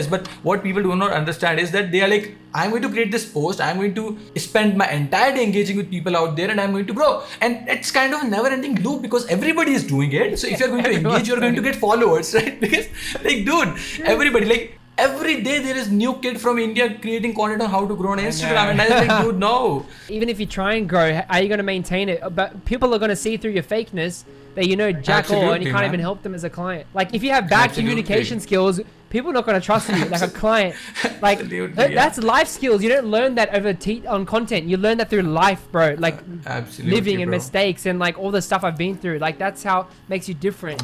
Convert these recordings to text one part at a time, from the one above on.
yes, but what people do not understand is that they are like, I'm going to create this post, I'm going to spend my entire day engaging with people out there, and I'm going to grow. And it's kind of a never-ending loop because everybody is doing it. So if you're going to engage, you're going to get followers, right? Because like, dude, everybody, like, every day there is new kid from India creating content on how to grow on Instagram, and I was like, dude, no. Even if you try and grow, how are you going to maintain it? But people are going to see through your fakeness that you know jack all, and you can't even help them as a client. Like if you have bad communication skills, people are not going to trust you like a client. Like that's life skills. You don't learn that over on content. You learn that through life, bro. Like living and mistakes and like all the stuff I've been through. Like that's how it makes you different.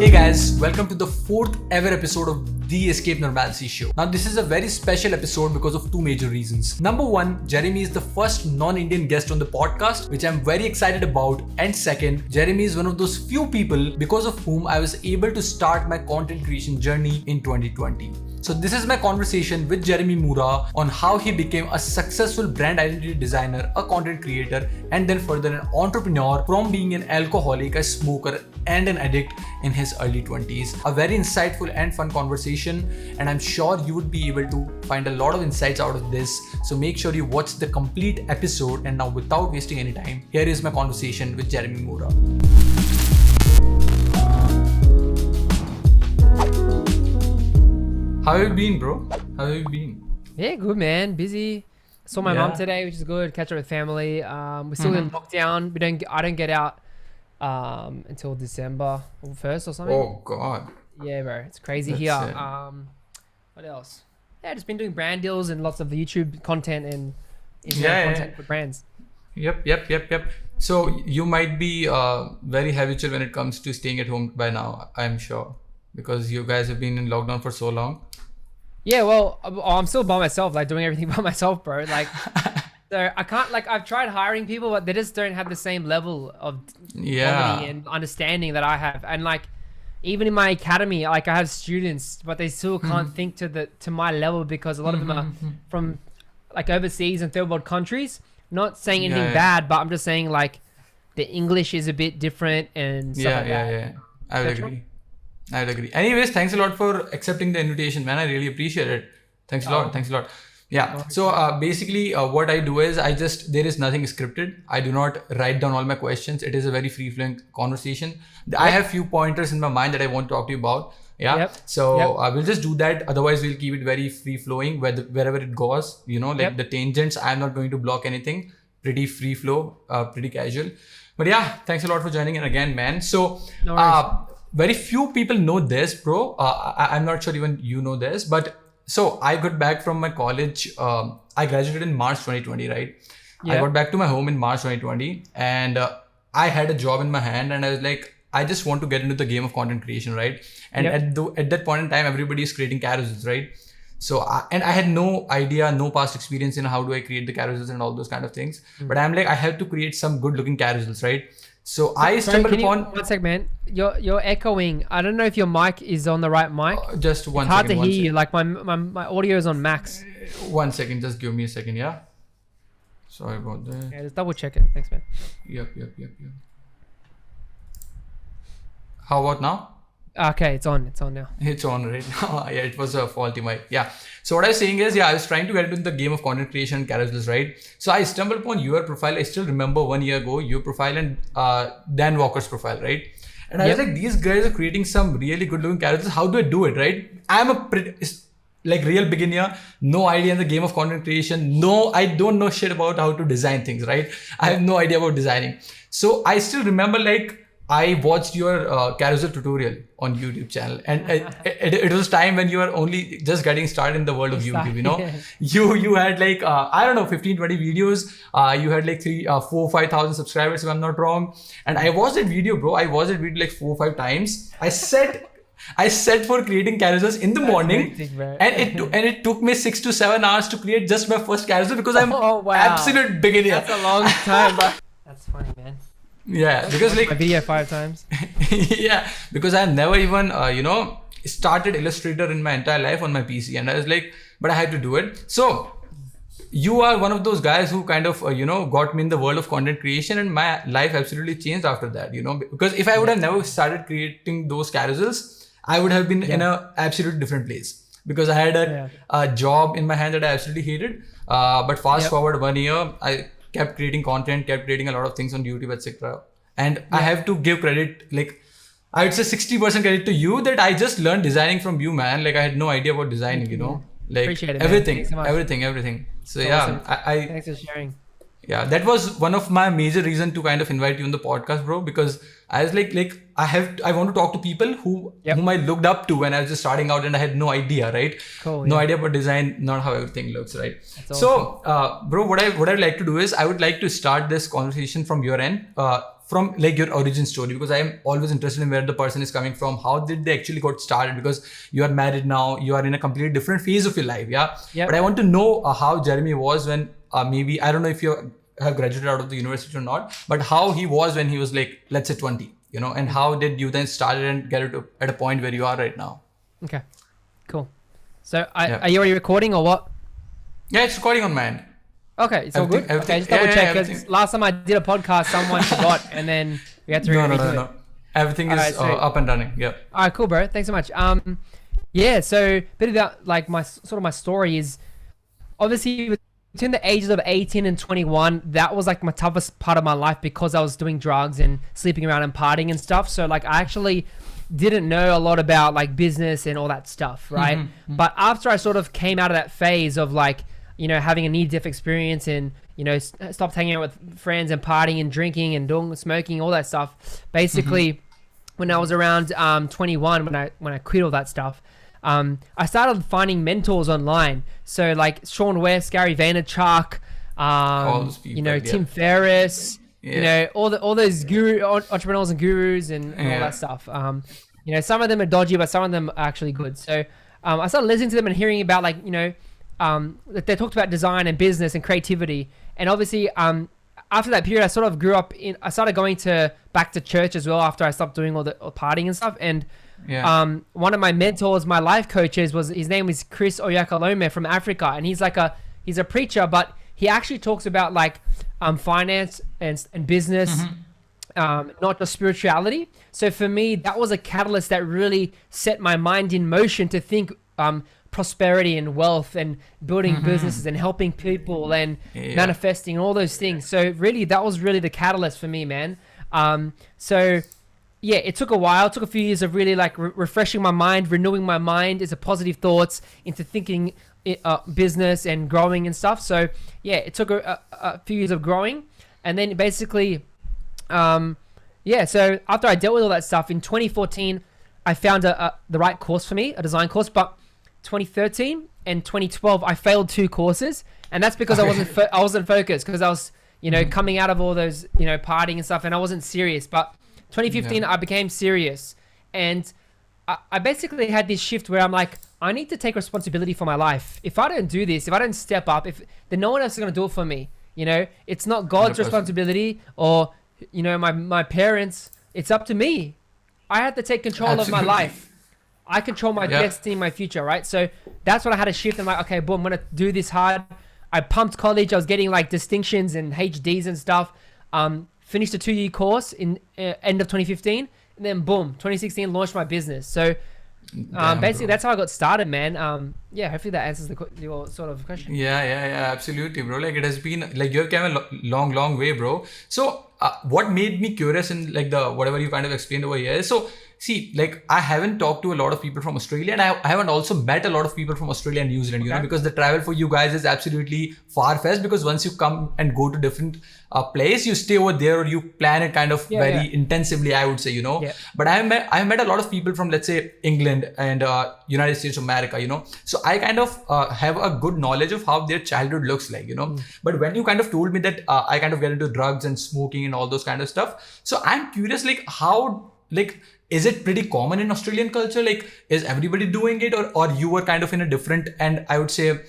Hey guys, welcome to the 4th ever episode of the Escape Normalcy show. Now this is a very special episode because of 2 major reasons. Number 1, Jeremy is the first non-Indian guest on the podcast, which I'm very excited about. And second, Jeremy is one of those few people because of whom I was able to start my content creation journey in 2020. So this is my conversation with Jeremy Mura on how he became a successful brand identity designer, a content creator, and then further an entrepreneur from being an alcoholic, a smoker, and an addict in his early 20s. A very insightful and fun conversation, and I'm sure you would be able to find a lot of insights out of this. So make sure you watch the complete episode. And now without wasting any time, here is my conversation with Jeremy Mura. How have you been, bro? How have you been? Yeah, good man. Busy. Saw my mom today, which is good. Catch up with family. We're still in lockdown. I don't get out until December 1st or something. Oh God. Yeah, bro. It's crazy here. What else? Yeah, just been doing brand deals and lots of YouTube content and content for brands. Yep. So you might be very habitual when it comes to staying at home by now, I'm sure, because you guys have been in lockdown for so long. Yeah, well, I'm still by myself, like doing everything by myself, bro. Like, so I can't, like, I've tried hiring people, but they just don't have the same level of quality and understanding that I have. And like, even in my academy, like I have students, but they still can't think to my level because a lot of them are from like overseas and third world countries. Not saying anything bad, but I'm just saying like the English is a bit different and stuff like that. Yeah. I would agree. Anyways, thanks a lot for accepting the invitation, man. I really appreciate it. Thanks a lot. Yeah. So basically what I do is there is nothing scripted. I do not write down all my questions. It is a very free flowing conversation. I have few pointers in my mind that I want to talk to you about. Yeah. So we'll just do that. Otherwise we'll keep it very free flowing wherever it goes, the tangents. I'm not going to block anything. Pretty free flow, pretty casual. But yeah, thanks a lot for joining in again, man. So very few people know this, bro. I'm not sure even you know this, but so I got back from my college. I graduated in March 2020, right? Yeah. I got back to my home in March 2020 and I had a job in my hand and I was like, I just want to get into the game of content creation, right? And at that point in time, everybody is creating carousels, right? So, I had no idea, no past experience in how do I create the carousels and all those kind of things. But I'm like, I have to create some good looking carousels, right? So I stumbled upon... One sec, man. You're echoing. I don't know if your mic is on the right mic. Just one second. It's hard to hear you. Like my audio is on max. 1 second. Just give me a second, yeah? Sorry about that. Yeah, just double check it. Thanks, man. Yep. How about now? Okay, it's on now. It's on right now. Yeah, it was a faulty mic. Yeah. So what I was saying is, I was trying to get into the game of content creation and carousels, right? So I stumbled upon your profile. I still remember 1 year ago, your profile and Dan Walker's profile, right? And I was like, these guys are creating some really good looking carousels. How do I do it, right? I'm a real beginner, no idea in the game of content creation. No, I don't know shit about how to design things, right? I have no idea about designing. So I still remember I watched your carousel tutorial on YouTube channel, and it was time when you were only just getting started in the world of YouTube. You had 15-20 videos. You had 4,000-5,000 subscribers if I'm not wrong. And I watched that video, bro. I watched that video 4 or 5 times. I set for creating carousels in the morning, and it took me 6 to 7 hours to create just my first carousel because I'm absolute beginner. That's a long time, bro. That's funny, man. Yeah, because my video 5 times. Yeah, because I never even started Illustrator in my entire life on my PC, and I was like, but I had to do it. So you are one of those guys who kind of got me in the world of content creation, and my life absolutely changed after that. Because if I would have never started creating those carousels, I would have been in a absolute different place. because I had a job in my hand that I absolutely hated. But fast forward 1 year, I kept creating content, kept creating a lot of things on YouTube, etc. And I have to give credit, like I would say 60% credit to you, that I just learned designing from you, man. Like I had no idea about designing, you know, like Appreciate it, everything, so everything. So That's yeah, awesome. Thanks for sharing. Yeah, that was one of my major reason to kind of invite you on the podcast, bro, because I was like I want to talk to people whom I looked up to when I was just starting out and I had no idea, right? Cool. No idea about design, not how everything looks, right? That's So, bro, what I'd like to do is I would like to start this conversation from your end, from like your origin story, because I am always interested in where the person is coming from. How did they actually got started? Because you are married now, you are in a completely different phase of your life, yeah. But I want to know how Jeremy was when maybe, I don't know if you have graduated out of the university or not, but how he was when he was like, let's say 20, you know, and how did you then start and get it at a point where you are right now? Okay, cool. So are you already recording or what? Yeah, it's recording on my end. Okay, it's all good. Okay, just double check, because last time I did a podcast, someone forgot, and then we had to redo it. No. Everything is up and running. Yeah. All right, cool, bro. Thanks so much. Yeah. So a bit about like my story is obviously between the ages of 18 and 21. That was like my toughest part of my life because I was doing drugs and sleeping around and partying and stuff. So like I actually didn't know a lot about like business and all that stuff, right? But after I sort of came out of that phase of like, you know, having a near-death experience and, you know, stopped hanging out with friends and partying and drinking and smoking, all that stuff. Basically, when I was around 21, when I quit all that stuff, I started finding mentors online. So like Sean West, Gary Vaynerchuk, all those people, you know, Tim Ferriss, you know, all those entrepreneurs and gurus and all that stuff. You know, some of them are dodgy, but some of them are actually good. So I started listening to them and hearing about like, you know, they talked about design and business and creativity. And obviously, after that period, I sort of grew up I started going back to church as well after I stopped doing all the partying and stuff. And one of my mentors, my life coaches, his name is Chris Oyakhilome from Africa. And he's a preacher, but he actually talks about like finance and business, not just spirituality. So for me, that was a catalyst that really set my mind in motion to think prosperity and wealth and building businesses and helping people and manifesting all those things. So really, that was really the catalyst for me, man. So yeah, it took a while. It took a few years of really like refreshing my mind, renewing my mind into positive thoughts, into thinking business and growing and stuff. So yeah, it took a few years of growing. And then basically, so after I dealt with all that stuff in 2014, I found the right course for me, a design course. But 2013 and 2012, I failed 2 courses, and that's because I wasn't focused, because I was, you know, coming out of all those, you know, partying and stuff, and I wasn't serious. But 2015, I became serious, and I basically had this shift where I'm like, I need to take responsibility for my life. If I don't do this, if I don't step up, then no one else is gonna do it for me. You know, it's not God's 100%. Responsibility or, you know, my parents. It's up to me. I have to take control of my life. I control my destiny, my future, right? So that's when I had a shift. I'm like, okay, boom, I'm going to do this hard. I pumped college. I was getting like distinctions and HDs and stuff. Finished a 2-year course in end of 2015. And then boom, 2016, launched my business. So basically, that's how I got started, man. Hopefully that answers your sort of question. Yeah, absolutely, bro. Like it has been, like you have come a long way, bro. So what made me curious in like whatever you kind of explained over here. So see, like I haven't talked to a lot of people from Australia, and I haven't also met a lot of people from Australia and New Zealand, you know, because the travel for you guys is absolutely far-fetched, because once you come and go to different place, you stay over there or you plan it kind of very intensively, I would say, you know. But I have met a lot of people from, let's say, England and United States of America, you know. So I kind of have a good knowledge of how their childhood looks like, you know. But when you kind of told me that I kind of get into drugs and smoking and all those kind of stuff, so I'm curious, like how, like, is it pretty common in Australian culture? Like, is everybody doing it, or you were kind of in a different and I would say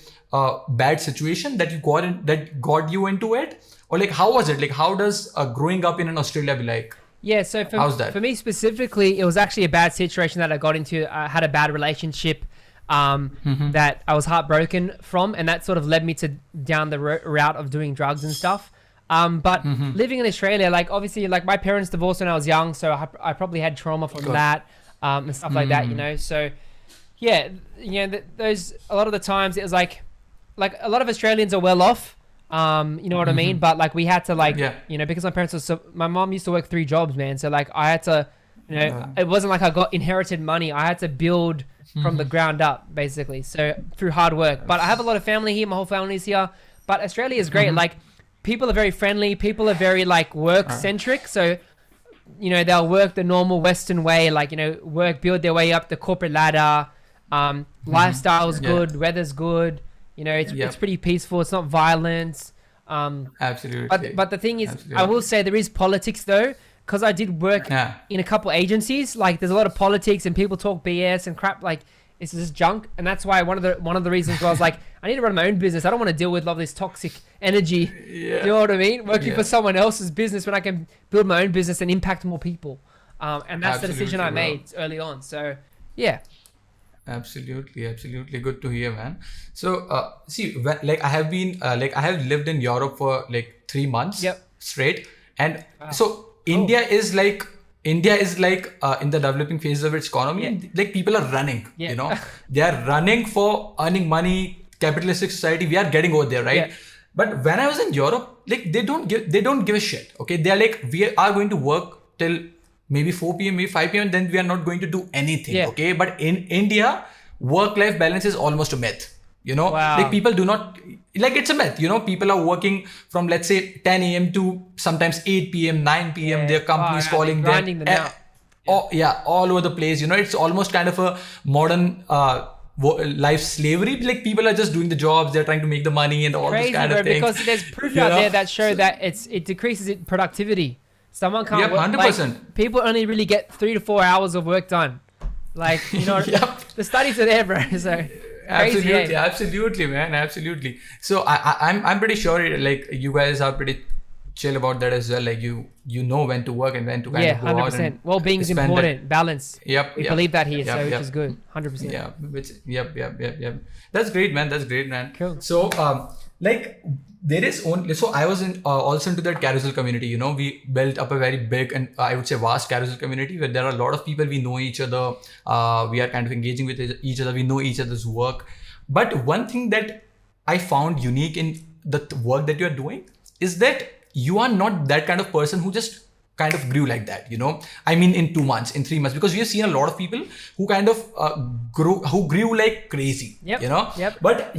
bad situation that got you into it? Or like, how was it? Like, how does growing up in Australia be like? Yeah, so for me specifically, it was actually a bad situation that I got into. I had a bad relationship that I was heartbroken from, and that sort of led me down the route of doing drugs and stuff. But living in Australia, like obviously, like my parents divorced when I was young, so I probably had trauma from that and stuff like that, you know. So yeah, those a lot of the times it was like a lot of Australians are well off. You know what I mean? But like we had to because my parents were my mom used to work 3 jobs, man. So like I had to, it wasn't like I got inherited money. I had to build from the ground up, basically. So through hard work. But I have a lot of family here. My whole family's here. But Australia is great. Like people are very friendly. People are very like work centric. So, they'll work the normal Western way, like, build their way up the corporate ladder. Lifestyle's good. Weather's good. It's pretty peaceful. It's not violent. Absolutely. But the thing is, I will say there is politics though, because I did work in a couple agencies. Like there's a lot of politics and people talk BS and crap. Like it's just junk, and that's why one of the reasons why I was like, I need to run my own business. I don't want to deal with all this toxic energy. You know what I mean? Working for someone else's business when I can build my own business and impact more people. And that's the decision I made early on. So yeah. Absolutely good to hear, man. So I have been I have lived in Europe for like 3 months straight, and so India is like in the developing phase of its economy, and like people are running, they are running for earning money, capitalistic society. We are getting over there, right? But when I was in Europe, like they don't give a shit. Okay, they are like, we are going to work till maybe 4 p.m, maybe 5 p.m, then we are not going to do anything. Okay, but in India, work-life balance is almost a myth. Like people do not, like it's a myth. People are working from, let's say, 10 a.m. to sometimes 8 p.m, 9 p.m. Their companies calling them all over the place. It's almost kind of a modern life slavery. Like people are just doing the jobs, they're trying to make the money and all this kind of things. Because there's proof out there that show that it decreases productivity. Someone can't work. 100%. Like, people only really get 3 to 4 hours of work done. Like, the studies are there, bro. So absolutely, man. Absolutely. So I'm pretty sure like you guys are pretty chill about that as well. Like you know when to work and when to kind of go 100%. Out. And well-being is important. Balance. We believe that here, which is good. 100%. Yeah. That's great, man. Cool. So there is only, so I was in also into that carousel community. We built up a very big and I would say vast carousel community where there are a lot of people. We know each other. We are kind of engaging with each other. We know each other's work. But one thing that I found unique in the work that you're doing is that you are not that kind of person who just kind of grew like that, I mean, in 2 months, in 3 months, because we have seen a lot of people who kind of grew like crazy, but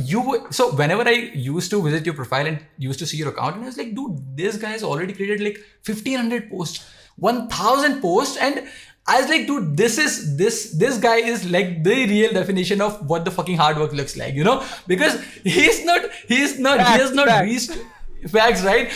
so whenever I used to visit your profile and used to see your account, and I was like, dude, this guy has already created like 1,500 posts, 1,000 posts, and I was like, dude, this guy is like the real definition of what the fucking hard work looks like, because he has not reached facts, right?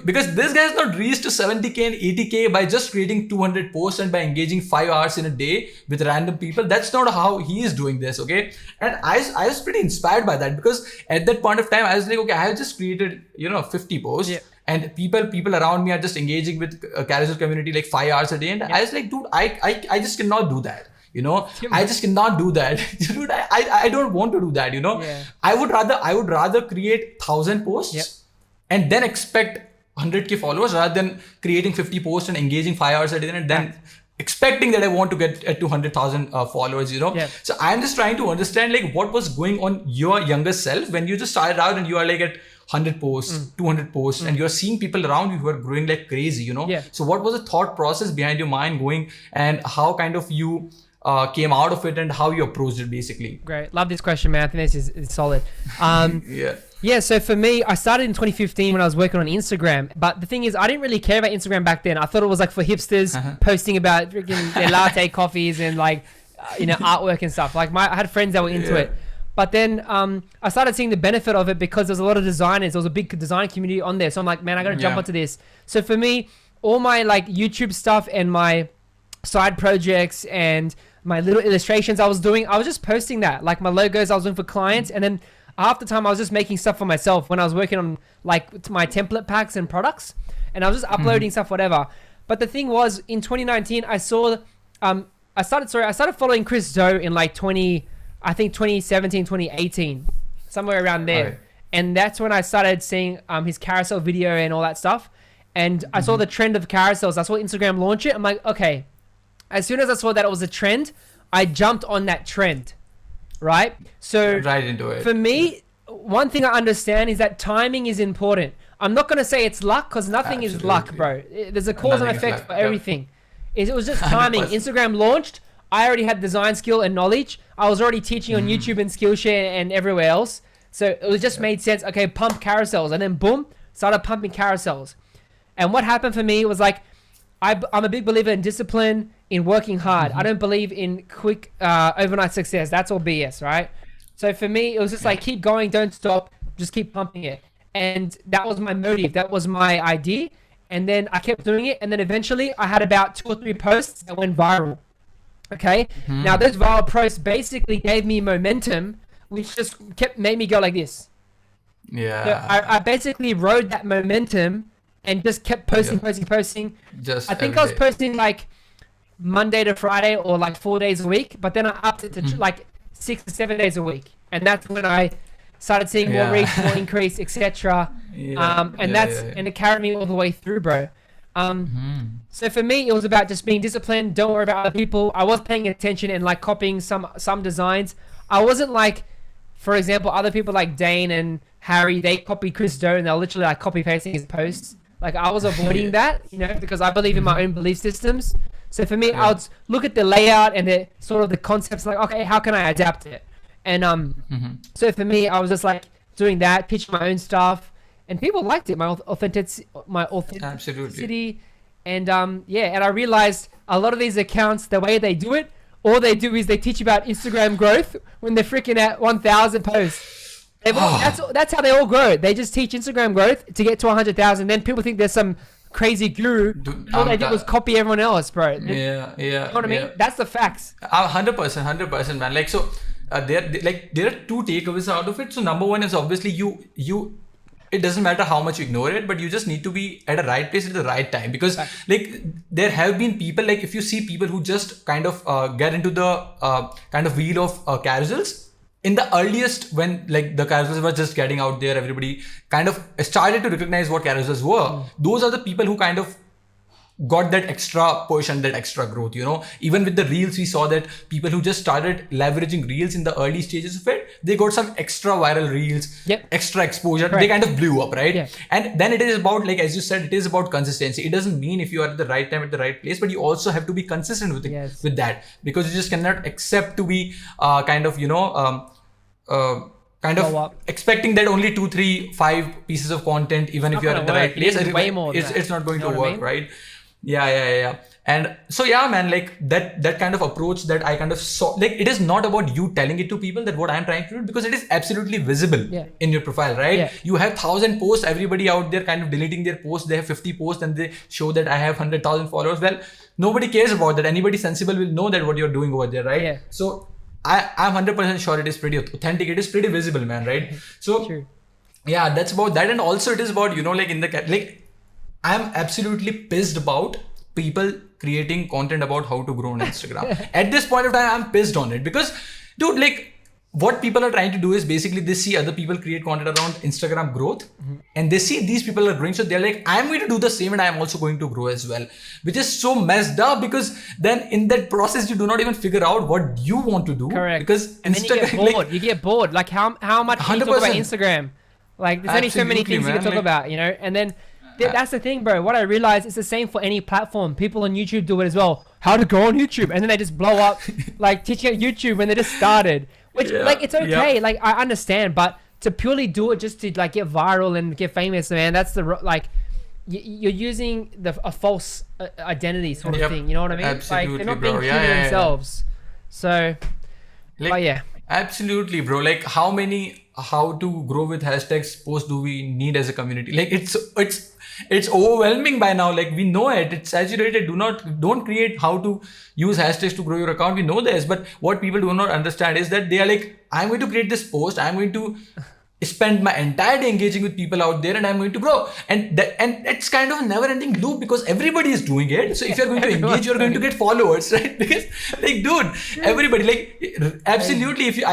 Because this guy has not reached to 70k and 80k by just creating 200 posts and by engaging 5 hours in a day with random people. That's not how he is doing this, okay? And I was pretty inspired by that, because at that point of time, I was like, okay, I have just created, 50 posts. And people around me are just engaging with a carousel community like 5 hours a day. And I was like, dude, I just cannot do that. I just cannot do that. Dude, I don't want to do that, I would rather create 1,000 posts and then expect 100k followers rather than creating 50 posts and engaging 5 hours a day and then expecting that I want to get at 200,000 followers, So I'm just trying to understand like what was going on your younger self when you just started out and you are like at 100 posts, 200 posts, and you're seeing people around you who are growing like crazy, So what was the thought process behind your mind going, and how kind of you came out of it and how you approached it basically? Great. Love this question, man. I think this is solid. Yeah, so for me, I started in 2015 when I was working on Instagram. But the thing is, I didn't really care about Instagram back then. I thought it was like for hipsters posting about freaking their latte coffees and like, artwork and stuff. Like I had friends that were into it. But then I started seeing the benefit of it because there's a lot of designers. There was a big design community on there. So I'm like, man, I got to jump onto this. So for me, all my like YouTube stuff and my side projects and my little illustrations I was doing, I was just posting that. Like my logos I was doing for clients, and then half the time I was just making stuff for myself when I was working on like my template packs and products, and I was just uploading stuff, whatever. But the thing was, in 2019, I started following Chris Do in like 2017, 2018, somewhere around there. Right. And that's when I started seeing his carousel video and all that stuff. And I saw the trend of carousels. I saw Instagram launch it. I'm like, okay. As soon as I saw that it was a trend, I jumped on that trend. right? So right into it. For me, one thing I understand is that timing is important. I'm not going to say it's luck, because nothing is luck, bro. There's a cause and effect for everything. It was just timing. 100%. Instagram launched. I already had design skill and knowledge. I was already teaching on YouTube and Skillshare and everywhere else. So it was just made sense. Okay, pump carousels. And then boom, started pumping carousels. And what happened for me was like, I'm a big believer in discipline, in working hard. I don't believe in quick overnight success. That's all BS, right? So for me, it was just like, keep going, don't stop, just keep pumping it. And that was my motive. That was my idea. And then I kept doing it. And then eventually I had about 2 or 3 posts that went viral. Okay. Now those viral posts basically gave me momentum, which just made me go like this. Yeah. So I basically rode that momentum and just kept posting. I think I was posting like Monday to Friday or like 4 days a week, but then I upped it to like 6 to 7 days a week. And that's when I started seeing more reach, more increase, etc. And it carried me all the way through, bro. So for me, it was about just being disciplined. Don't worry about other people. I was paying attention and like copying some designs. I wasn't like, for example, other people like Dane and Harry, they copied Chris Do and they're literally like copy pasting his posts. Like I was avoiding that, because I believe in my own belief systems. So for me, I would look at the layout and the sort of the concepts, like, okay, how can I adapt it? And so for me, I was just like doing that, pitching my own stuff, and people liked it, my authenticity. Absolutely. And and I realized a lot of these accounts, the way they do it, all they do is they teach about Instagram growth when they're freaking at 1,000 posts. That's how they all grow. They just teach Instagram growth to get to 100,000. Then people think there's some crazy guru. All they did was copy everyone else, bro. Yeah. You know what I mean? That's the facts. 100%, man. Like, so there are 2 takeaways out of it. So number one is obviously you it doesn't matter how much you ignore it, but you just need to be at the right place at the right time, because like there have been people, like if you see people who just kind of get into the kind of wheel of carousels in the earliest, when like the carousels were just getting out there, everybody kind of started to recognize what carousels were. Those are the people who kind of got that extra push and that extra growth, even with the reels. We saw that people who just started leveraging reels in the early stages of it, they got some extra viral reels, extra exposure. They kind of blew up, right? And then it is about, like as you said, it is about consistency. It doesn't mean if you are at the right time at the right place, but you also have to be consistent with it, with that, because you just cannot accept to be expecting that only 2, 3, 5 pieces of content, even if you are at the right place, it's not going to work, right? Yeah. And so man, like that kind of approach that I kind of saw, like it is not about you telling it to people that what I'm trying to do, because it is absolutely visible in your profile, right? You have 1,000 posts, everybody out there kind of deleting their posts. They have 50 posts and they show that I have 100,000 followers. Well, nobody cares about that. Anybody sensible will know that what you're doing over there, right? So I'm 100% sure it is pretty authentic. It is pretty visible, man, right? So that's about that. And also it is about, I'm absolutely pissed about people creating content about how to grow on Instagram. At this point of time, I'm pissed on it, because dude, like what people are trying to do is basically they see other people create content around Instagram growth and they see these people are growing. So they're like, I'm going to do the same and I'm also going to grow as well, which is so messed up, because then in that process, you do not even figure out what you want to do. Correct. Because and then you get bored. You get bored. Like how much can you talk about Instagram? Like there's only so many things you can talk about, and then that's the thing, bro. What I realized is the same for any platform. People on YouTube do it as well. How to grow on YouTube, and then they just blow up, like teaching at YouTube when they just started. Which like it's okay, like I understand, but to purely do it just to like get viral and get famous, man, that's the like you're using a false identity sort of thing. You know what I mean? Absolutely, like they're not being true to themselves. So, like, absolutely, bro. Like how to grow with hashtags posts do we need as a community? Like it's overwhelming by now. Like we know it. It's saturated. Don't create how to use hashtags to grow your account. We know this, but what people do not understand is that they are like, I'm going to create this post. I'm going to spend my entire day engaging with people out there and I'm going to grow. And it's kind of a never ending loop, because everybody is doing it. So if you're going to engage, you're going to get followers, right? Because like, dude, everybody, like absolutely. If you,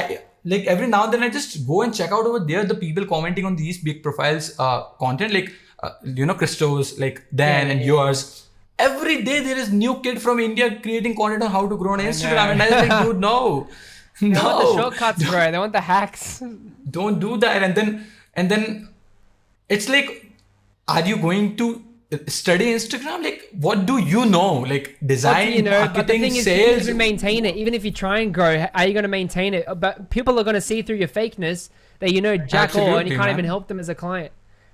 like every now and then I just go and check out over there, the people commenting on these big profiles, content, like, Christo's, like Dan and yours. Every day there is new kid from India creating content on how to grow on Instagram. And I was like, dude, no. They want the No, shortcuts, bro. They want the hacks. don't do that. And then it's like, are you going to study Instagram? Like, what do you know? Like What do design, you know? But the marketing, thing is, sales. you maintain it. Even if you try and grow, are you going to maintain it? But people are going to see through your fakeness that you know jack all, and Absolutely, you can't man. even help them as a client.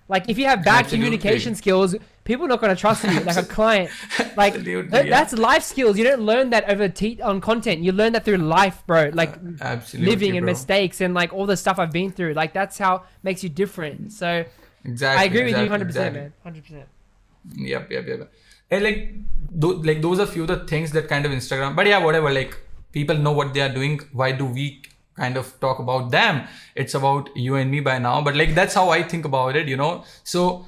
Like if you have bad Absolutely. communication skills, people are not going to trust you like a client. Like Absolutely, yeah. that's life skills. You don't learn that over on content. You learn that through life, bro. Like Absolutely, living and bro. mistakes and like all the stuff I've been through. Like that's how makes you different. So Exactly. I agree with you exactly, 100%, exactly. man. 100%. Yep. And like those are few the things that kind of Instagram. But yeah, whatever. Like people know what they are doing. Why do we kind of talk about them? It's about you and me by now. But like that's how I think about it, you know. So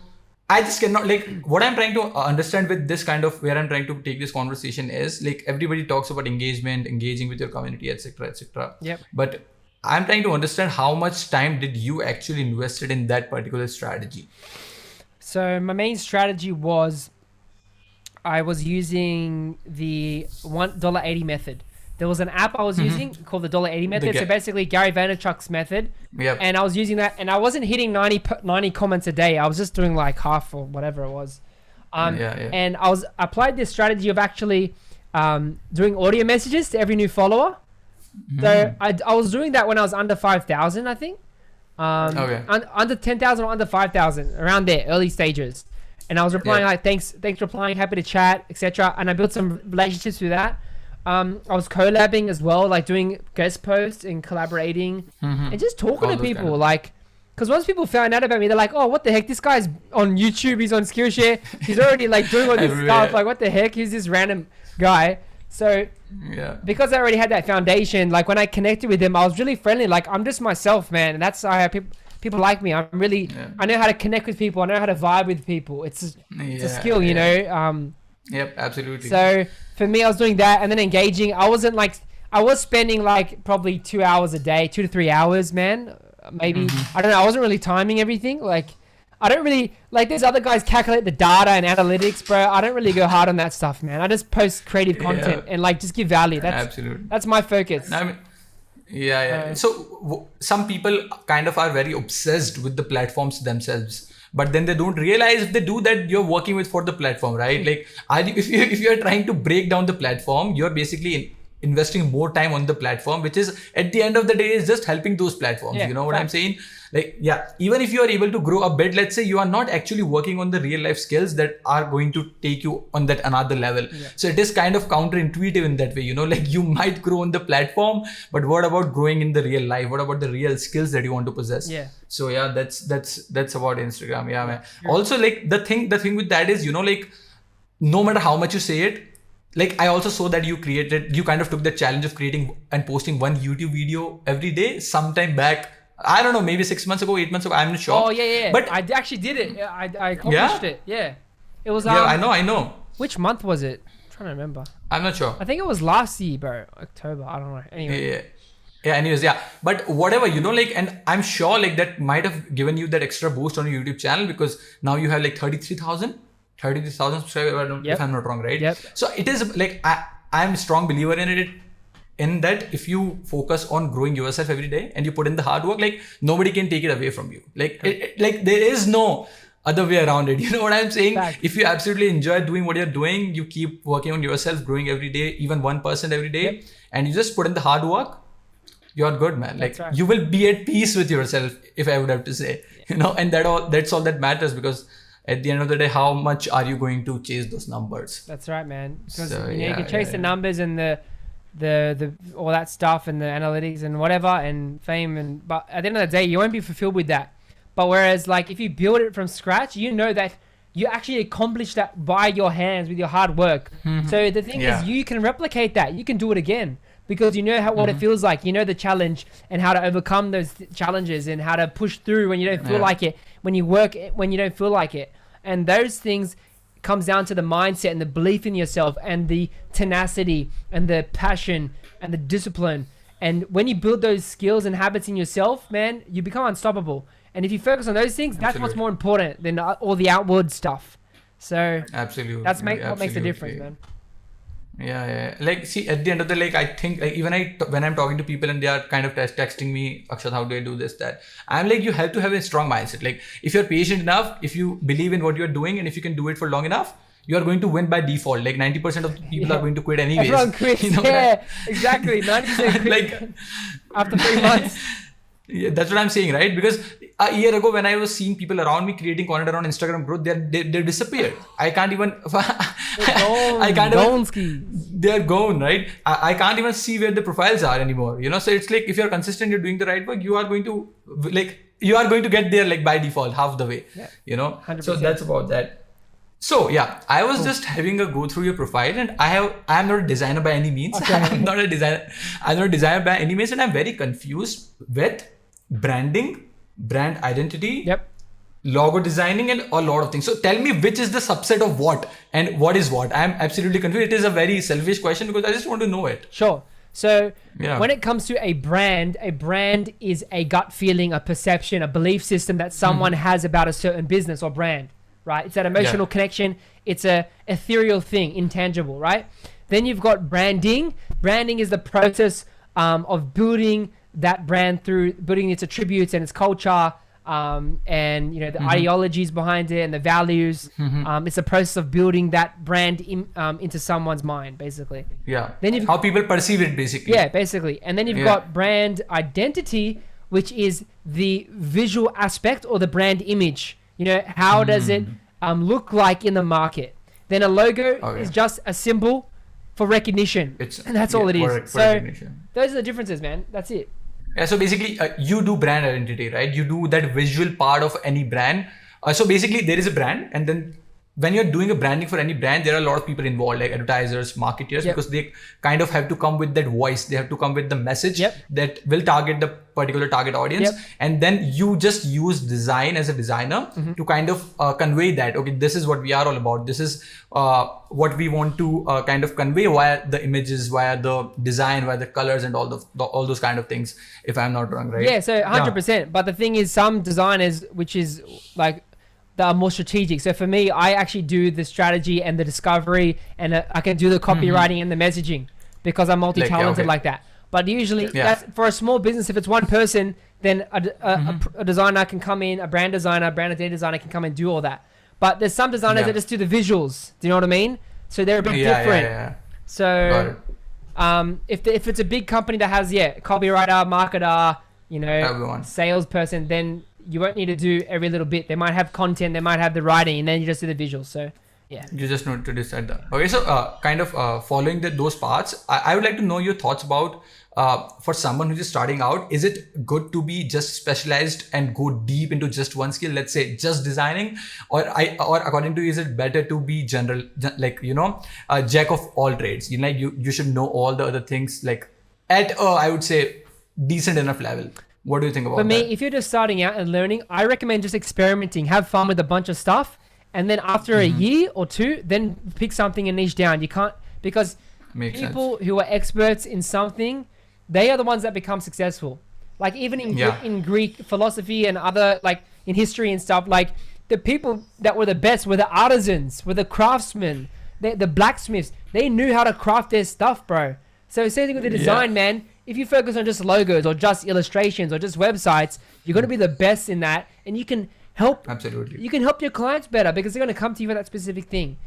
I just cannot like what I'm trying to understand with this kind of where I'm trying to take this conversation is like everybody talks about engagement, engaging with your community, etc., etc. Yep. But I'm trying to understand how much time did you actually invested in that particular strategy? So my main strategy was I was using the $1.80 method. There was an app I was using called the $1.80 method. So basically Gary Vaynerchuk's method. Yep. And I was using that, and I wasn't hitting 90 comments a day. I was just doing like half or whatever it was. And I applied this strategy of actually doing audio messages to every new follower. So I was doing that when I was under 5,000, I think. Under 10,000 or under 5,000, around there, early stages. And I was replying like, thanks for replying, happy to chat, etc. And I built some relationships through that. I was collabing as well, like doing guest posts and collaborating and just talking to people, like, because once people found out about me, they're like, oh, what the heck? This guy's on YouTube, he's on Skillshare, he's already like doing all this stuff. Like, what the heck? He's this random guy. So because I already had that foundation, like when I connected with him, I was really friendly. Like I'm just myself, man. And that's how people like me. I'm really, I know how to connect with people. I know how to vibe with people. It's a skill, you know? Yep, absolutely. So for me, I was doing that and then engaging. I was spending like probably 2 hours a day, 2 to 3 hours, man. Maybe, I don't know. I wasn't really timing everything. Like, I don't really, like there's other guys calculate the data and analytics, bro. I don't really go hard on that stuff, man. I just post creative content and like just give value. That's my focus. I mean, so some people kind of are very obsessed with the platforms themselves, but then they don't realize if they do that, you're working with for the platform, right? Like, if you're trying to break down the platform, you're basically investing more time on the platform, which is at the end of the day is just helping those platforms. You know what I'm saying? Like, even if you are able to grow a bit, let's say you are not actually working on the real life skills that are going to take you on that another level. So it is kind of counterintuitive in that way, you know, like you might grow on the platform, but what about growing in the real life? What about the real skills that you want to possess? So that's about Instagram. Man. Also, like the thing with that is, you know, like no matter how much you say it, like I also saw that you kind of took the challenge of creating and posting one YouTube video every day sometime back. I don't know, maybe 6 months ago, 8 months ago. I'm not sure. Oh yeah. But I actually did it. I accomplished it. Yeah. It was. I know. Which month was it? I'm trying to remember. I'm not sure. I think it was last year, bro. October. I don't know. Anyway. Anyways, but whatever, you know, like, and I'm sure like that might have given you that extra boost on your YouTube channel because now you have like 33,000 subscribers, if I'm not wrong, right? So it is like I'm a strong believer in it, in that if you focus on growing yourself every day and you put in the hard work, like nobody can take it away from you. Like like there is no other way around it. You know what I'm saying? If you absolutely enjoy doing what you're doing, you keep working on yourself, growing every day, even 1% every day, and you just put in the hard work, you're good, man. Like you will be at peace with yourself, if I would have to say, you know, and that's all that matters, because at the end of the day, how much are you going to chase those numbers? That's right, man. Because you can chase the numbers and the all that stuff and the analytics and whatever and fame, but at the end of the day, you won't be fulfilled with that. But whereas like if you build it from scratch, you know that you actually accomplish that by your hands with your hard work. So the thing is, you can replicate that. You can do it again because you know what it feels like. You know the challenge and how to overcome those challenges and how to push through when you don't feel like it, when you work when you don't feel like it. And those things comes down to the mindset and the belief in yourself and the tenacity and the passion and the discipline. And when you build those skills and habits in yourself, man, you become unstoppable. And if you focus on those things, that's what's more important than all the outward stuff. So absolutely, that's what makes the difference, man. Like, see, at the end of the day, like, I think, like, even when I'm talking to people and they are kind of texting me, Akshat, how do I do this, that? I'm like, you have to have a strong mindset. Like, if you're patient enough, if you believe in what you're doing, and if you can do it for long enough, you are going to win by default. Like 90% of the people are going to quit anyways. Everyone quits. Exactly. 90% quit like after 3 months. Yeah, that's what I'm saying, right? Because a year ago, when I was seeing people around me creating content around Instagram growth, they disappeared. I can't even. They're gone, right? I can't even see where the profiles are anymore. So it's like, if you're consistent, you're doing the right work, you are going to get there like by default, half the way. Yeah. 100%. So that's about that. So yeah, I was just having a go through your profile, and I'm not a designer by any means. Okay. I'm not a designer by any means, and I'm very confused with branding, brand identity, logo designing, and a lot of things. So tell me, which is the subset of what, and what is what? I'm absolutely confused. It is a very selfish question because I just want to know it. Sure. So when it comes to a brand is a gut feeling, a perception, a belief system that someone has about a certain business or brand. Right? It's that emotional connection. It's a ethereal thing, intangible, right? Then you've got branding. Branding is the process of building that brand through building its attributes and its culture, and the ideologies behind it and the values. It's a process of building that brand into someone's mind, basically. Yeah. Then how people perceive it, basically. Yeah, basically. And then you've got brand identity, which is the visual aspect or the brand image. How does it look like in the market? Then a logo is just a symbol for recognition. And that's all it is. So those are the differences, man. That's it. Yeah, so basically you do brand identity, right? You do that visual part of any brand. So basically there is a brand, and then when you're doing a branding for any brand, there are a lot of people involved, like advertisers, marketers, because they kind of have to come with that voice. They have to come with the message that will target the particular target audience. And then you just use design as a designer to kind of convey that, okay, this is what we are all about. This is what we want to kind of convey via the images, via the design, via the colors, and all those kind of things, if I'm not wrong, right? Yeah, so 100%. Yeah. But the thing is, some designers, which is like, that are more strategic. So for me, I actually do the strategy and the discovery, and I can do the copywriting and the messaging because I'm multi-talented like that. But usually, that's for a small business. If it's one person, then a designer can come in, a brand designer, brand identity designer can come and do all that. But there's some designers that just do the visuals. Do you know what I mean? So they're a bit different. So if it's a big company that has copywriter, marketer, everyone, salesperson, then you won't need to do every little bit. They might have content, they might have the writing, and then you just do the visuals. So yeah, you just need to decide that. Okay, so kind of following those parts, I would like to know your thoughts about for someone who's just starting out. Is it good to be just specialized and go deep into just one skill, let's say just designing, or according to you, is it better to be general, like a jack of all trades? You should know all the other things, like at I would say decent enough level. What do you think about that? For me, if you're just starting out and learning, I recommend just experimenting, have fun with a bunch of stuff, and then after a year or two, then pick something and niche down. You can't, because people who are experts in something, they are the ones that become successful. Like even in Greek philosophy and other, like in history and stuff, like the people that were the best were the artisans, were the craftsmen, the blacksmiths. They knew how to craft their stuff, bro. So same thing with the design, man. If you focus on just logos or just illustrations or just websites, you're going to be the best in that, and you can help. Absolutely. You can help your clients better because they're going to come to you for that specific thing.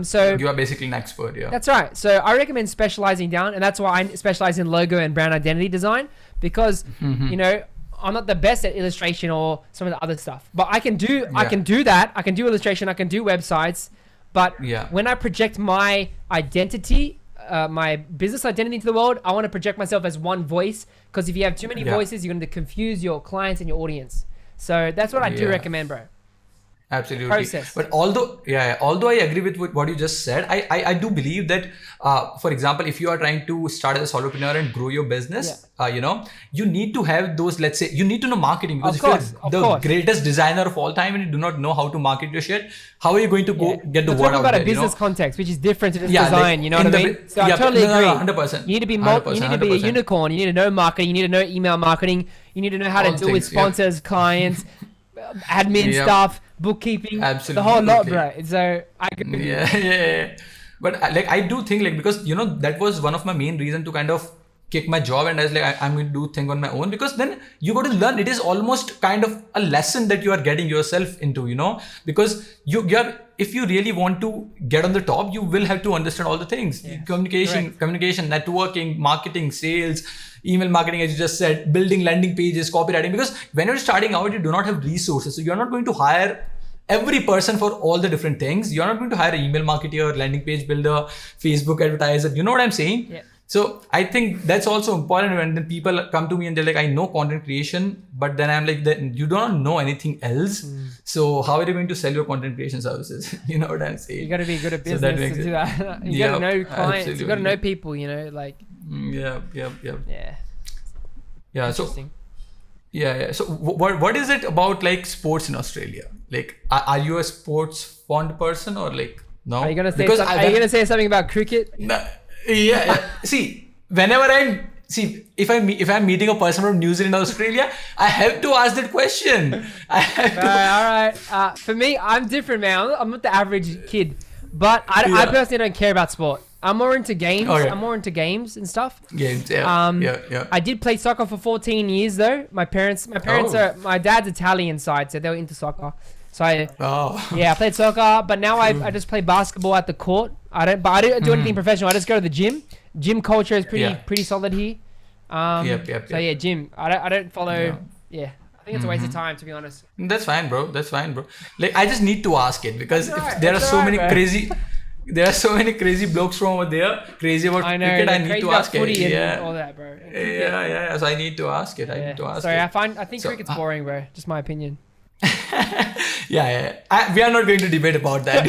So you are basically an expert, That's right. So I recommend specializing down, and that's why I specialize in logo and brand identity design, because I'm not the best at illustration or some of the other stuff, but I can do that. I can do illustration. I can do websites, but when I project my identity, my business identity into the world, I want to project myself as one voice, because if you have too many voices, you're going to confuse your clients and your audience. So that's what I do recommend, bro. Absolutely. Process. But although I agree with what you just said, I do believe that, for example, if you are trying to start as a solopreneur and grow your business, you need to have those, let's say, you need to know marketing, because if you're the greatest designer of all time and you do not know how to market your shit, how are you going to go get the word out there? We're talking about a business context, which is different to just design, you know what I mean? So I totally agree. 100%. You need to be you need to be a unicorn. You need to know marketing. You need to know email marketing. You need to know how to deal with sponsors, clients, admin stuff, bookkeeping, the whole lot, bro. So I agree. But like I do think like, because that was one of my main reason to kind of kick my job, and I was like, I'm going to do thing on my own, because then you got to learn. It is almost kind of a lesson that you are getting yourself into, because you're if you really want to get on the top, you will have to understand all the things. Communication, networking, marketing, sales, email marketing, as you just said, building landing pages, copywriting. Because when you're starting out, you do not have resources. So you're not going to hire every person for all the different things. You're not going to hire an email marketer, landing page builder, Facebook advertiser. You know what I'm saying? Yeah. So I think that's also important when then people come to me and they're like, I know content creation, but then I'm like, you don't know anything else. So how are you going to sell your content creation services? You know what I'm saying? You got to be good at business to do that. You got to know clients. Absolutely. You got to know people, like. Yeah. So, yeah. So what is it about like sports in Australia? Like, are you a sports fond person or like, no? Are you going to say something about cricket? No. Yeah. See, whenever if I'm meeting a person from New Zealand or Australia, I have to ask that question. All right. For me, I'm different, man. I'm not the average kid, but I personally don't care about sport. I'm more into games. Okay. I'm more into games and stuff. Games, yeah. I did play soccer for 14 years though. My parents my dad's Italian side, so they were into soccer. So I played soccer, but now I just play basketball at the court. I don't do anything professional. I just go to the gym. Gym culture is pretty solid here. So yeah, gym. I don't follow. Yeah. I think it's a waste of time, to be honest. That's fine, bro. Like, I just need to ask it because there are so many crazy. There are so many crazy blokes from over there, crazy about cricket. I need to ask it. Yeah, all that, bro. Yeah. So I need to ask it. I think cricket's boring, bro. Just my opinion. We are not going to debate about that.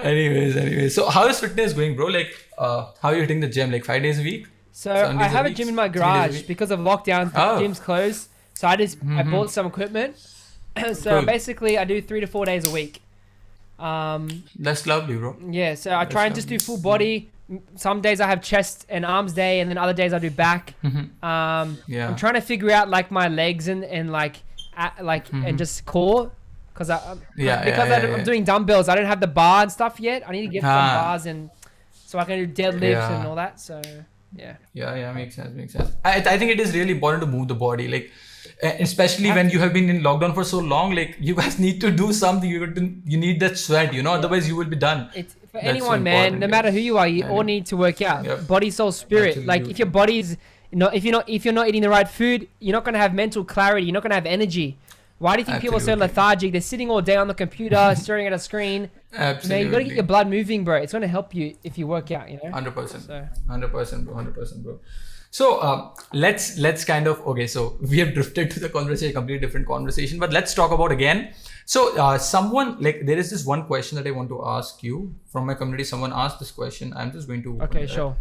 Anyways. So how is fitness going, bro? Like, how are you hitting the gym? Like 5 days a week? So I have a gym in my garage because of lockdown. The gym's closed. So I bought some equipment. So basically, I do 3 to 4 days a week. That's lovely, bro. Yeah, so I try and just do full body. Some days I have chest and arms day, and then other days I do back. I'm trying to figure out like my legs and and just core, because I'm doing dumbbells. I don't have the bar and stuff yet. I need to get some bars, and so I can do deadlifts and all that. So makes sense. I think it is really important to move the body, like. Especially when you have been in lockdown for so long, like you guys need to do something. You need that sweat, otherwise you will be done. It's for anyone, man. No matter who you are, you all need to work out. Body, soul, spirit. Absolutely. Like if your body's, if you're not eating the right food, you're not gonna have mental clarity. You're not gonna have energy. Why do you think people are so lethargic? They're sitting all day on the computer, staring at a screen. Absolutely. You gotta get your blood moving, bro. It's gonna help you if you work out. 100%. 100%, bro. So let's kind of so we have drifted to the conversation, completely different conversation, but let's talk about again. So someone, like, there is this one question that I want to ask you from my community. Someone asked this question. I'm just going to sure.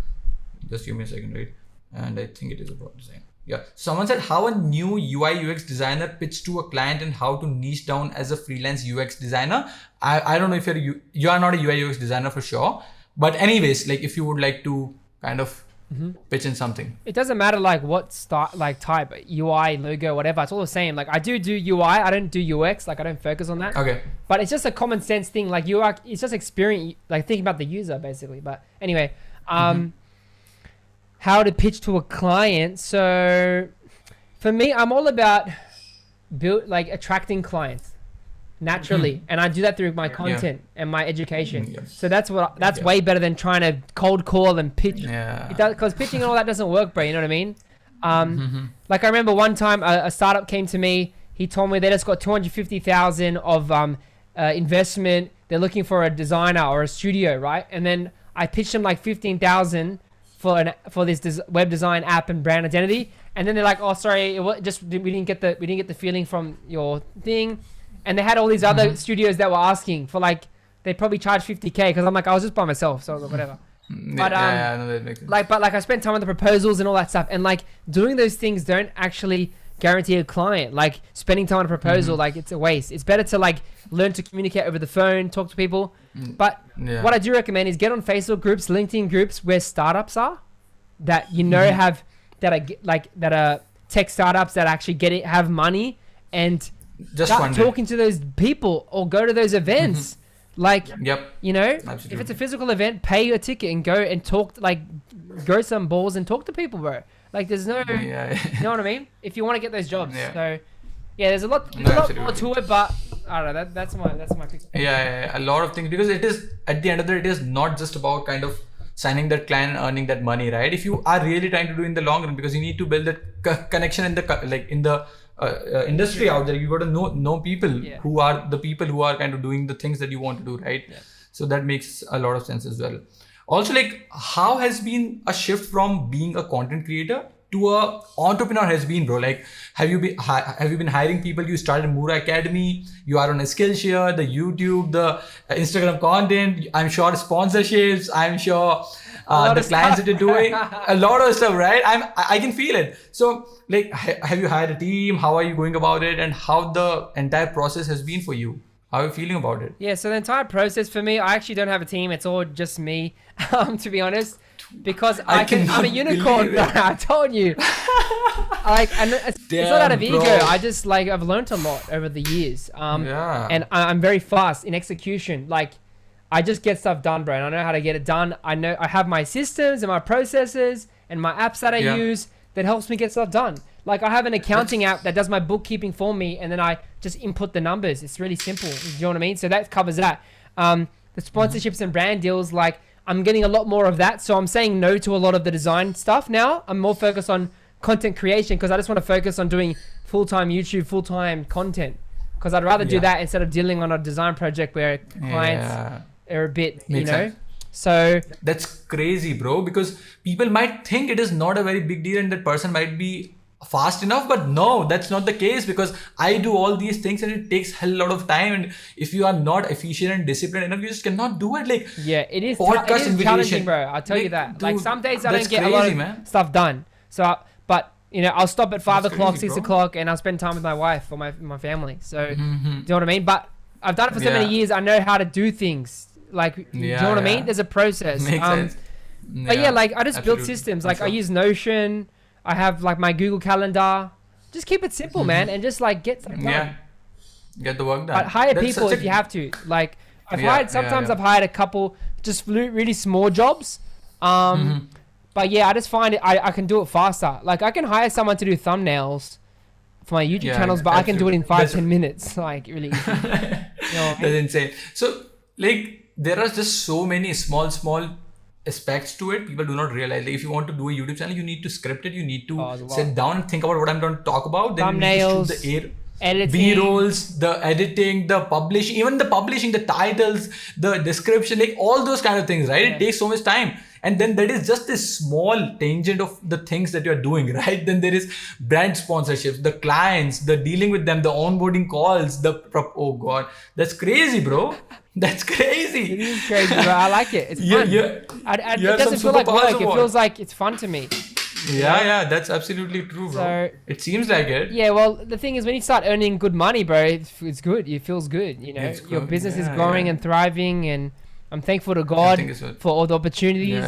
Just give me a second, right? And I think it is about design. Yeah. Someone said how a new UI UX designer pitched to a client and how to niche down as a freelance UX designer. I don't know if you are not a UI UX designer for sure, but anyways, like if you would like to kind of pitch in something. It doesn't matter like what type, UI, logo, whatever. It's all the same. Like I do UI. I don't do UX. Like I don't focus on that. Okay. But it's just a common sense thing. Like UX, it's just experience, like thinking about the user basically. But anyway, how to pitch to a client. So for me, I'm all about attracting clients naturally, and I do that through my content and my education. So that's way better than trying to cold call and pitch. Because pitching and all that doesn't work, bro. You know what I mean? Like I remember one time a startup came to me. He told me they just got 250,000 of investment. They're looking for a designer or a studio, right? And then I pitched them like 15,000 for this web design app and brand identity. And then they're like, "Oh, sorry, we didn't get the feeling from your thing." And they had all these other studios that were asking for they probably charged 50K because I'm like, I was just by myself, so whatever. But that makes sense. but I spent time on the proposals and all that stuff, and doing those things don't actually guarantee a client. Like spending time on a proposal, it's a waste. It's better to learn to communicate over the phone, talk to people. But what I do recommend is get on Facebook groups, LinkedIn groups where startups are that have that are tech startups that actually have money and Just start wondering. talking to those people or go to those events. Like, Yep. you know, Absolutely. if it's a physical event, pay your ticket and go and talk, like, grow some balls and talk to people, bro. Like, there's no, Yeah. you know what I mean? If you want to get those jobs. Yeah. So, yeah, there's a lot No, more absolutely. to it, but I don't know. That's my pick. Yeah, a lot of things, because it is, at the end of the day, it is not just about kind of signing that client and earning that money, right? If you are really trying to do in the long run, because you need to build that connection in the industry out there, you got to know people who are the people who are kind of doing the things that you want to do, right? So that makes a lot of sense as well. Also, like, how has been a shift from being a content creator to a entrepreneur has been, bro? Like, have you been hiring people? You started Mura Academy, you are on a Skillshare, the YouTube, the Instagram content, I'm sure sponsorships, I'm sure the clients that you're doing, a lot of stuff, right? I can feel it. So, like, have you hired a team? How are you going about it, and how the entire process has been for you? How are you feeling about it? Yeah, so the entire process for me, I actually don't have a team. It's all just me, to be honest, because I'm a unicorn, bro. I told you. And it's not out of ego. I just, like, I've learned a lot over the years. And I'm very fast in execution. Like, I just get stuff done, bro. And I know how to get it done. I know I have my systems and my processes and my apps that I use that helps me get stuff done. Like, I have an accounting app that does my bookkeeping for me, and then I just input the numbers. It's really simple. You know what I mean? So that covers that. The sponsorships and brand deals, like, I'm getting a lot more of that. So I'm saying no to a lot of the design stuff now. I'm more focused on content creation because I just want to focus on doing full-time YouTube, full-time content. Because I'd rather do that instead of dealing on a design project where clients are a bit, Makes sense. So that's crazy, bro, because people might think it is not a very big deal and that person might be fast enough, but no, that's not the case, because I do all these things and it takes a lot of time, and if you are not efficient and disciplined enough, you just cannot do it. Like, it is invitation, challenging, bro. I'll tell you that. Dude, like, some days I don't get crazy, a lot of stuff done. So, but I'll stop at 5 o'clock, crazy, 6 bro. o'clock, and I'll spend time with my wife or my family. So, do you know what I mean? But I've done it for so many years. I know how to do things. Like, do you know what I mean? There's a process. Makes sense. But like, I just build systems. Like, I use Notion. I have, like, my Google Calendar. Just keep it simple, man, and just, like, get stuff done. Get the work done. But hire people if you have to. Like, I've hired a couple just really small jobs. But I just find it, I can do it faster. Like, I can hire someone to do thumbnails for my YouTube channels, but I can do it in 5-10 minutes. Like, really easy. That's insane. So, like, there are just so many small aspects to it. People do not realize, like, if you want to do a YouTube channel, you need to script it, you need to sit down and think about what I'm going to talk about, then thumbnails, you need to shoot the air, editing, B-rolls, the editing, the publishing, even the publishing, the titles, the description, like, all those kind of things, right? It takes so much time. And then that is just a small tangent of the things that you're doing, right? Then there is brand sponsorships, the clients, the dealing with them, the onboarding calls, oh God, that's crazy, bro. That's crazy. It is crazy, bro. I like it. It's fun. It doesn't feel like work. It feels like it's fun to me. Yeah, that's absolutely true, bro. So, it seems like it. Yeah, well, the thing is, when you start earning good money, bro, it's good. It feels good. Your business is growing and thriving, and I'm thankful to God for all the opportunities.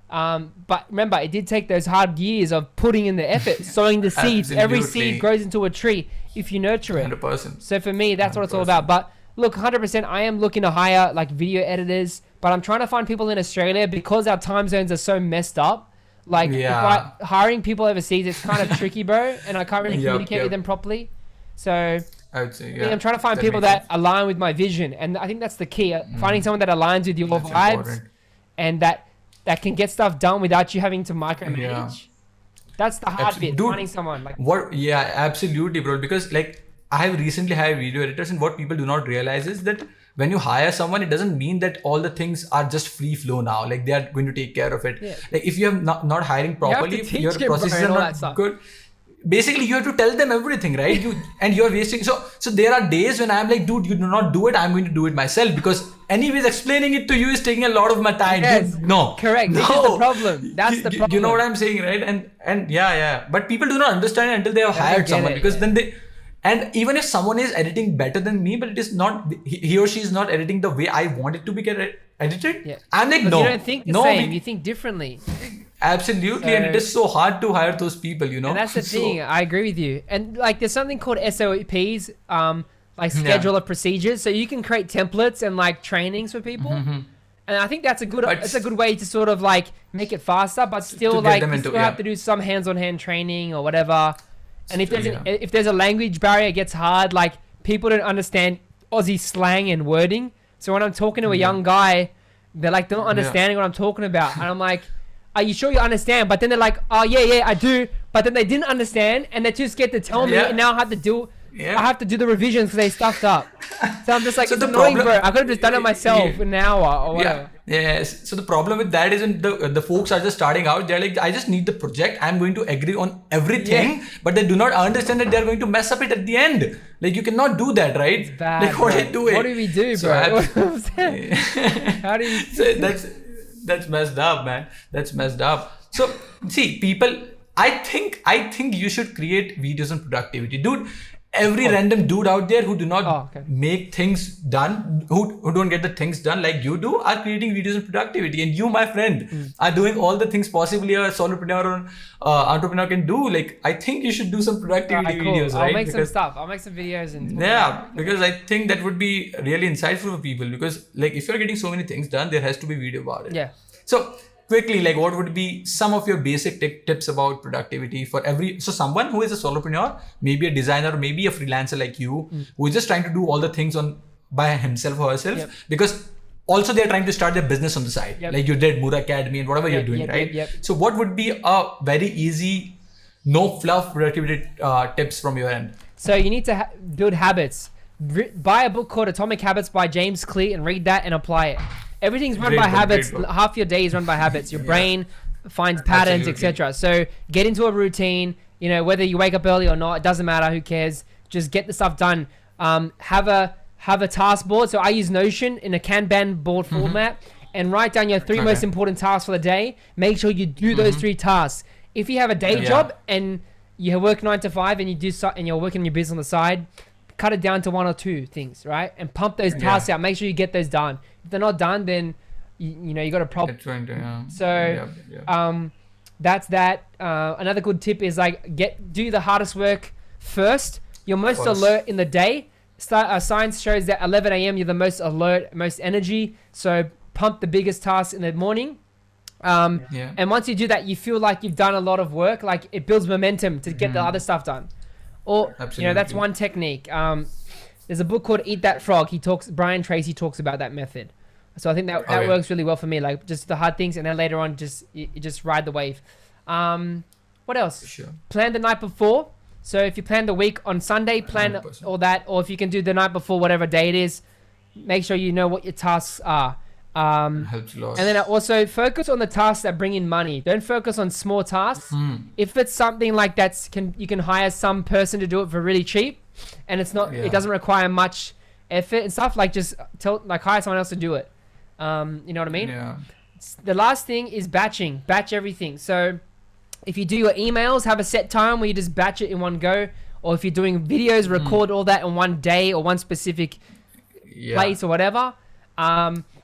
But remember, it did take those hard years of putting in the effort, sowing the seeds. Every seed grows into a tree if you nurture it. 100%. So for me, that's 100%. What it's all about. But look, 100%, I am looking to hire, like, video editors, but I'm trying to find people in Australia because our time zones are so messed up. Like, hiring people overseas, it's kind of tricky, bro, and I can't really communicate with them properly. So I would say, I'm trying to find people that align with my vision, and I think that's the key. Finding someone that aligns with your vibes important. And that can get stuff done without you having to micromanage. That's the hard bit, finding someone like absolutely, bro, because, like, I have recently hired video editors, and what people do not realize is that when you hire someone, it doesn't mean that all the things are just free flow now. Like, they are going to take care of it. Like, if you have not hiring properly, your processes are not good. Basically, you have to tell them everything, right? You're wasting. So there are days when I'm like, dude, you do not do it. I'm going to do it myself, because anyways, explaining it to you is taking a lot of my time. Yes, dude, no, correct. No. This is the problem. That's the problem. You know what I'm saying, right? And but people do not understand it until they have hired someone, because then they. And even if someone is editing better than me, but it is not, he or she is not editing the way I want it to be edited, I'm like, no. You don't think the same. You think differently. Absolutely, and it is so hard to hire those people, you know. And that's the thing. I agree with you. And like, there's something called SOPs, like schedule of procedures. So you can create templates and like trainings for people. And I think that's a good way to sort of like make it faster, but still like you still have to do some hands-on-hand training or whatever. And if there's a language barrier, it gets hard. Like, people don't understand Aussie slang and wording. So when I'm talking to a young guy, they're like, they're not understanding what I'm talking about. And I'm like, are you sure you understand? But then they're like, oh yeah, I do. But then they didn't understand, and they're too scared to tell me. And now I have to do the revisions because they stuffed up. So I'm just like, it's annoying, bro. I could have just done it myself in an hour or whatever. Yes. So the problem with that isn't the folks are just starting out. They're like, I just need the project. I'm going to agree on everything, but they do not understand that they're going to mess up it at the end. Like, you cannot do that, right? It's bad, like, what are you doing? What do we do, bro? How do you? So that's messed up, man. That's messed up. So see, people, I think you should create videos on productivity, dude. Every random dude out there who do not make things done, who don't get the things done like you do, are creating videos on productivity. And you, my friend, are doing all the things possibly a solopreneur or entrepreneur can do. Like, I think you should do some productivity videos, right? I'll make some stuff. I'll make some videos and because I think that would be really insightful for people, because like, if you're getting so many things done, there has to be a video about it. Yeah. So quickly, like, what would be some of your basic tips about productivity for someone who is a solopreneur, maybe a designer, maybe a freelancer like you, who is just trying to do all the things by himself or herself, because also they're trying to start their business on the side, like you did Mura Academy and whatever you're doing, right? So what would be a very easy, no fluff productivity tips from your end? So you need to build habits. Buy a book called Atomic Habits by James Clear and read that and apply it. Everything's run by habits. Half your day is run by habits. Your brain finds patterns, etc. So get into a routine. You know, whether you wake up early or not, it doesn't matter. Who cares? Just get the stuff done. Have a task board. So I use Notion in a Kanban board format, and write down your 3 most important tasks for the day. Make sure you do those 3 tasks. If you have a day job and you work 9 to 5 and you're working on your business on the side, cut it down to 1 or 2 things, right? And pump those tasks out. Make sure you get those done. If they're not done, then you got a problem. So that's that. Another good tip is like do the hardest work first. You're most alert in the day. Science shows that 11 a.m. you're the most alert, most energy. So pump the biggest tasks in the morning. And once you do that, you feel like you've done a lot of work. Like, it builds momentum to get the other stuff done. Or that's one technique. There's a book called Eat That Frog. Brian Tracy talks about that method. So I think that works really well for me. Like, just the hard things, and then later on, you just ride the wave. What else? Sure. Plan the night before. So if you plan the week on Sunday, plan 100%. All that. Or if you can do the night before, whatever day it is, make sure you know what your tasks are. Helps a lot. And then also focus on the tasks that bring in money. Don't focus on small tasks. If it's something like you can hire some person to do it for really cheap, and it's not, it doesn't require much effort and stuff. Like, just hire someone else to do it. You know what I mean? Yeah. The last thing is batching. Batch everything. So if you do your emails, have a set time where you just batch it in one go. Or if you're doing videos, record all that in one day or one specific place or whatever.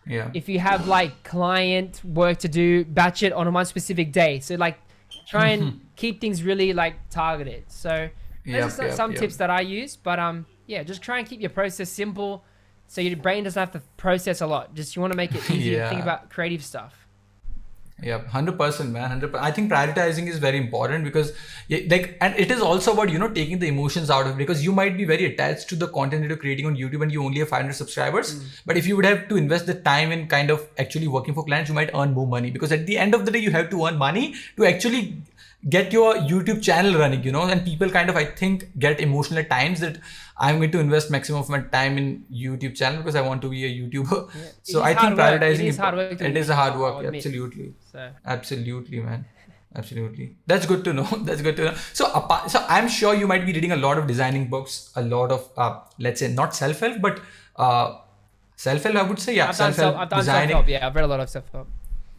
If you have like client work to do, batch it on one specific day. So like, try and keep things really like targeted. So those are some tips that I use, but just try and keep your process simple, so your brain doesn't have to process a lot. Just, you want to make it easy to think about creative stuff. Yeah, 100%, man. 100%. I think prioritizing is very important, because and it is also about, taking the emotions out of it, because you might be very attached to the content that you're creating on YouTube and you only have 500 subscribers. But if you would have to invest the time in kind of actually working for clients, you might earn more money, because at the end of the day, you have to earn money to actually get your YouTube channel running, and people kind of, I think, get emotional at times that I'm going to invest maximum of my time in YouTube channel because I want to be a YouTuber. Yeah. So I think prioritizing it is a hard work. Absolutely. Absolutely, man. Absolutely. That's good to know. So I'm sure you might be reading a lot of designing books, a lot of, let's say, not self-help, but self-help, I would say. Yeah, self-help, I've done designing. Self-help. Yeah, I've read a lot of self-help.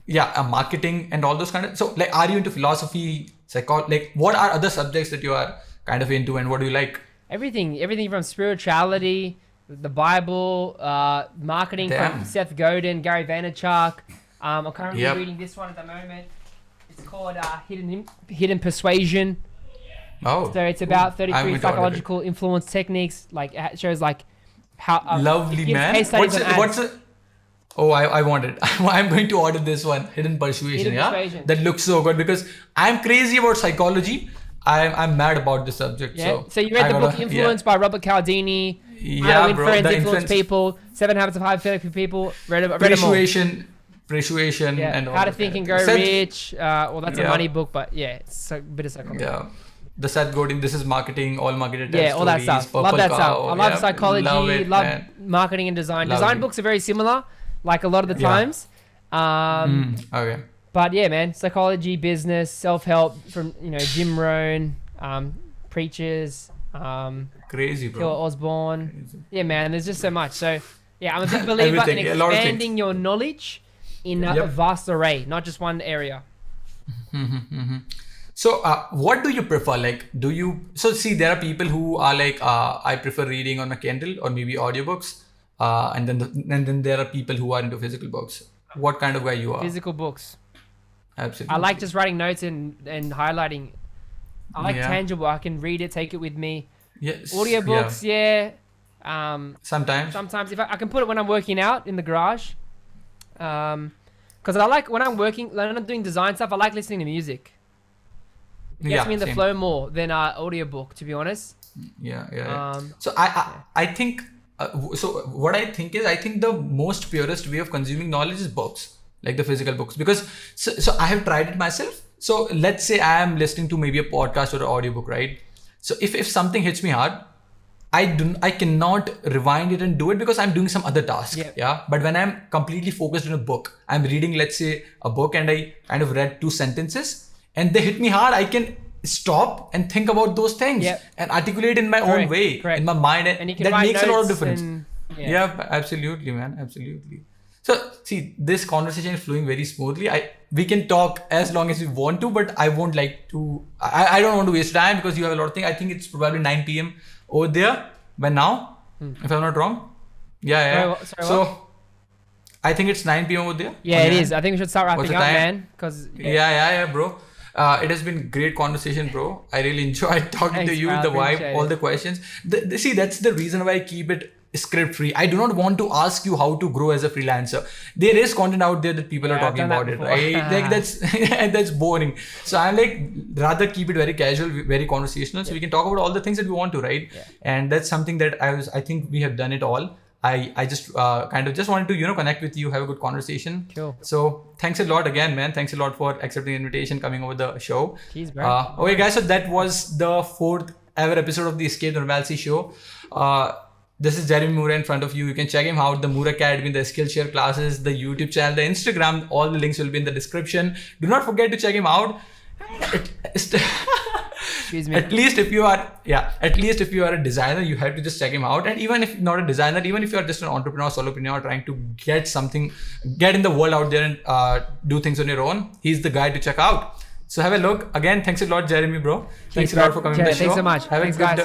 Yeah, marketing and all those kind of. So, like, are you into philosophy, psychology? Like, what are other subjects that you are kind of into, and what do you like? Everything from spirituality, the Bible, marketing from Seth Godin, Gary Vaynerchuk. I'm currently reading this one at the moment. It's called Hidden Persuasion. Oh. So it's about I'm 33 going to order it. psychological influence techniques. Like it shows like how Lovely, it gives man. case studies on ads. What's it? Oh, I want it. I'm going to order this one, Hidden Persuasion. Hidden Persuasion. That looks so good because I'm crazy about psychology. I'm mad about the subject. Yeah. So you I read the book gotta- Influence by Robert Cialdini. Yeah, How bro. Influence The Influence influence, People. 7 Habits of Highly Effective People. Read them all. persuasion, Yeah. and all How to that Think and kind Grow of- Rich. Well, that's a Yeah. money book, but yeah, it's a bit of psychology. Yeah. The Seth Godin, This is Marketing, All Marketed Yeah, all that stuff. Love that stuff. I love psychology. Love man. marketing and design. Love Design it. books are very similar, like a lot of the Yeah. times. Okay. But yeah, man, psychology, business, self-help from Jim Rohn, preachers, Crazy, Phil bro. Osborne. Crazy. Yeah, man, there's just so much. So yeah, I'm a big believer in Everything. Yeah, a lot of things. expanding your knowledge in a Yep. vast array, not just one area. So, what do you prefer? Like, see, there are people who are like, I prefer reading on a Kindle or maybe audiobooks. And then there are people who are into physical books. What kind of guy you are? Physical books. Absolutely. I like just writing notes and highlighting. I like Yeah. tangible. I can read it, take it with me. Yes. Audiobooks, yeah. Sometimes. Sometimes if I can put it when I'm working out in the garage. Because I like when I'm doing design stuff, I like listening to music. It gets me in the same. flow more than audiobook, to be honest. Yeah. So I think so what I think is, I think the most purest way of consuming knowledge is books, like the physical books, because so I have tried it myself. So let's say I am listening to maybe a podcast or an audiobook, right? So if something hits me hard, I cannot rewind it and do it because I'm doing some other task. Yeah. Yeah. But when I'm completely focused on a book, I'm reading, let's say, a book, and I kind of read 2 sentences and they hit me hard, I can stop and think about those things Yep. and articulate in my own way, correct. in my mind, And you can that write makes a lot of notes difference. and- Yeah, absolutely, man, absolutely. So see, this conversation is flowing very smoothly. We can talk as long as we want to, but I won't like to. I don't want to waste time because you have a lot of things. I think it's probably 9 p.m. over there by now, if I'm not wrong. Yeah. Sorry, so what? I think it's 9 p.m. over there. Yeah, it is. I think we should start What's wrapping the up, time? man. Because Yeah, bro. It has been great conversation, bro. I really enjoyed talking to Thanks, you, man. the Appreciate vibe, it. all the questions. See, that's the reason why I keep it script free. I do not want to ask you how to grow as a freelancer. There is content out there that people are I've talking done that about it, before. right? Like that's boring. So I'm like, rather keep it very casual, very conversational, so we can talk about all the things that we want to, right? Yeah. And that's something that I think we have done it all. I just kind of just wanted to connect with you, have a good conversation. Cool. So thanks a lot again, man. Thanks a lot for accepting the invitation, coming over the show. Jeez, bro. Okay, guys. So that was the 4th ever episode of the Escape Normalcy show. This is Jeremy Mura in front of you. You can check him out, the Mura Academy, the Skillshare classes, the YouTube channel, the Instagram. All the links will be in the description. Do not forget to check him out. Excuse me. At least if you are a designer, you have to just check him out. And even if not a designer, even if you are just an entrepreneur, solopreneur trying to get in the world out there and do things on your own, he's the guy to check out. So have a look. Again, thanks a lot, Jeremy, bro. Thanks a lot for coming on the show. Thanks so much. Have Thanks, a guys.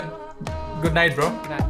good night, bro. Good night.